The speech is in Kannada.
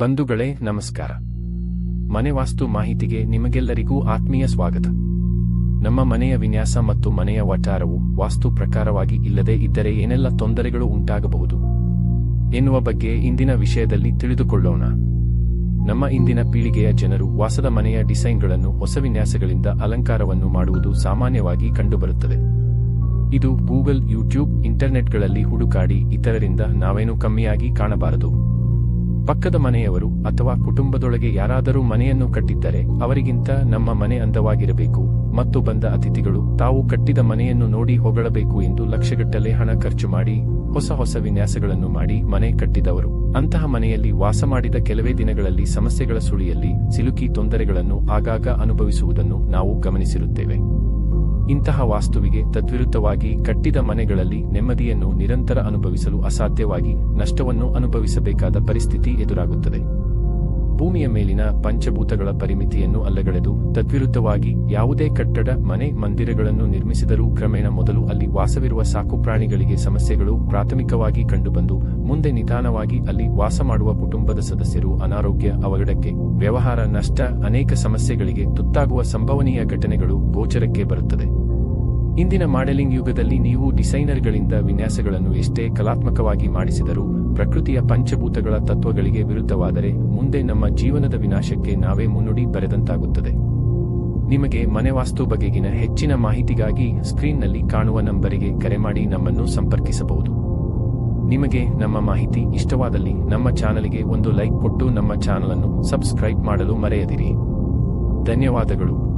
ಬಂಧುಗಳೇ ನಮಸ್ಕಾರ. ಮನೆ ವಾಸ್ತು ಮಾಹಿತಿಗೆ ನಿಮಗೆಲ್ಲರಿಗೂ ಆತ್ಮೀಯ ಸ್ವಾಗತ. ನಮ್ಮ ಮನೆಯ ವಿನ್ಯಾಸ ಮತ್ತು ಮನೆಯ ವಠಾರವು ವಾಸ್ತು ಪ್ರಕಾರವಾಗಿ ಇಲ್ಲದೆ ಇದ್ದರೆ ಏನೆಲ್ಲ ತೊಂದರೆಗಳು ಉಂಟಾಗಬಹುದು ಎನ್ನುವ ಬಗ್ಗೆ ಇಂದಿನ ವಿಷಯದಲ್ಲಿ ತಿಳಿದುಕೊಳ್ಳೋಣ. ನಮ್ಮ ಇಂದಿನ ಪೀಳಿಗೆಯ ಜನರು ವಾಸದ ಮನೆಯ ಡಿಸೈನ್ಗಳನ್ನು ಹೊಸ ವಿನ್ಯಾಸಗಳಿಂದ ಅಲಂಕಾರವನ್ನು ಮಾಡುವುದು ಸಾಮಾನ್ಯವಾಗಿ ಕಂಡುಬರುತ್ತದೆ. ಇದು ಗೂಗಲ್, ಯೂಟ್ಯೂಬ್, ಇಂಟರ್ನೆಟ್ಗಳಲ್ಲಿ ಹುಡುಕಾಡಿ ಇತರರಿಂದ ನಾವೇನೂ ಕಮ್ಮಿಯಾಗಿ ಕಾಣಬಾರದು. ಪಕ್ಕದ ಮನೆಯವರು ಅಥವಾ ಕುಟುಂಬದೊಳಗೆ ಯಾರಾದರೂ ಮನೆಯನ್ನು ಕಟ್ಟಿದ್ದರೆ ಅವರಿಗಿಂತ ನಮ್ಮ ಮನೆ ಅಂದವಾಗಿರಬೇಕು ಮತ್ತು ಬಂದ ಅತಿಥಿಗಳು ತಾವು ಕಟ್ಟಿದ ಮನೆಯನ್ನು ನೋಡಿ ಹೊಗಳಬೇಕು ಎಂದು ಲಕ್ಷಗಟ್ಟಲೆ ಹಣ ಖರ್ಚು ಮಾಡಿ ಹೊಸ ವಿನ್ಯಾಸಗಳನ್ನು ಮಾಡಿ ಮನೆ ಕಟ್ಟಿದವರು ಅಂತಹ ಮನೆಯಲ್ಲಿ ವಾಸ ಮಾಡಿದ ಕೆಲವೇ ದಿನಗಳಲ್ಲಿ ಸಮಸ್ಯೆಗಳ ಸುಳಿಯಲ್ಲಿ ಸಿಲುಕಿ ತೊಂದರೆಗಳನ್ನು ಆಗಾಗ ಅನುಭವಿಸುವುದನ್ನು ನಾವು ಗಮನಿಸಿರುತ್ತೇವೆ. ಇಂತಹ ವಾಸ್ತುವಿಗೆ ತದ್ವಿರುದ್ಧವಾಗಿ ಕಟ್ಟಿದ ಮನೆಗಳಲ್ಲಿ ನೆಮ್ಮದಿಯನ್ನು ನಿರಂತರ ಅನುಭವಿಸಲು ಅಸಾಧ್ಯವಾಗಿ ನಷ್ಟವನ್ನು ಅನುಭವಿಸಬೇಕಾದ ಪರಿಸ್ಥಿತಿ ಎದುರಾಗುತ್ತದೆ. ಭೂಮಿಯ ಮೇಲಿನ ಪಂಚಭೂತಗಳ ಪರಿಮಿತಿಯನ್ನು ಅಲ್ಲಗಳೆದು ತದ್ವಿರುದ್ಧವಾಗಿ ಯಾವುದೇ ಕಟ್ಟಡ, ಮನೆ, ಮಂದಿರಗಳನ್ನು ನಿರ್ಮಿಸಿದರೂ ಕ್ರಮೇಣ ಮೊದಲು ಅಲ್ಲಿ ವಾಸವಿರುವ ಸಾಕು ಪ್ರಾಣಿಗಳಿಗೆ ಸಮಸ್ಯೆಗಳು ಪ್ರಾಥಮಿಕವಾಗಿ ಕಂಡುಬಂದು ಮುಂದೆ ನಿಧಾನವಾಗಿ ಅಲ್ಲಿ ವಾಸ ಮಾಡುವ ಕುಟುಂಬದ ಸದಸ್ಯರು ಅನಾರೋಗ್ಯ, ಅವಘಡಕ್ಕೆ, ವ್ಯವಹಾರ ನಷ್ಟ, ಅನೇಕ ಸಮಸ್ಯೆಗಳಿಗೆ ತುತ್ತಾಗುವ ಸಂಭವನೀಯ ಘಟನೆಗಳು ಗೋಚರಕ್ಕೆ ಬರುತ್ತದೆ. ಇಂದಿನ ಮಾಡೆಲಿಂಗ್ ಯುಗದಲ್ಲಿ ನೀವು ಡಿಸೈನರ್ಗಳಿಂದ ವಿನ್ಯಾಸಗಳನ್ನು ಎಷ್ಟೇ ಕಲಾತ್ಮಕವಾಗಿ ಮಾಡಿಸಿದರೂ ಪ್ರಕೃತಿಯ ಪಂಚಭೂತಗಳ ತತ್ವಗಳಿಗೆ ವಿರುದ್ಧವಾದರೆ ಮುಂದೆ ನಮ್ಮ ಜೀವನದ ವಿನಾಶಕ್ಕೆ ನಾವೇ ಮುನ್ನುಡಿ ಬರೆದಂತಾಗುತ್ತದೆ. ನಿಮಗೆ ಮನೆ ವಾಸ್ತು ಬಗೆಗಿನ ಹೆಚ್ಚಿನ ಮಾಹಿತಿಗಾಗಿ ಸ್ಕ್ರೀನ್ನಲ್ಲಿ ಕಾಣುವ ನಂಬರಿಗೆ ಕರೆ ಮಾಡಿ ನಮ್ಮನ್ನು ಸಂಪರ್ಕಿಸಬಹುದು. ನಿಮಗೆ ನಮ್ಮ ಮಾಹಿತಿ ಇಷ್ಟವಾದಲ್ಲಿ ನಮ್ಮ ಚಾನಲ್ಗೆ ಒಂದು ಲೈಕ್ ಕೊಟ್ಟು ನಮ್ಮ ಚಾನಲ್ ಅನ್ನು ಸಬ್ಸ್ಕ್ರೈಬ್ ಮಾಡಲು ಮರೆಯದಿರಿ. ಧನ್ಯವಾದಗಳು.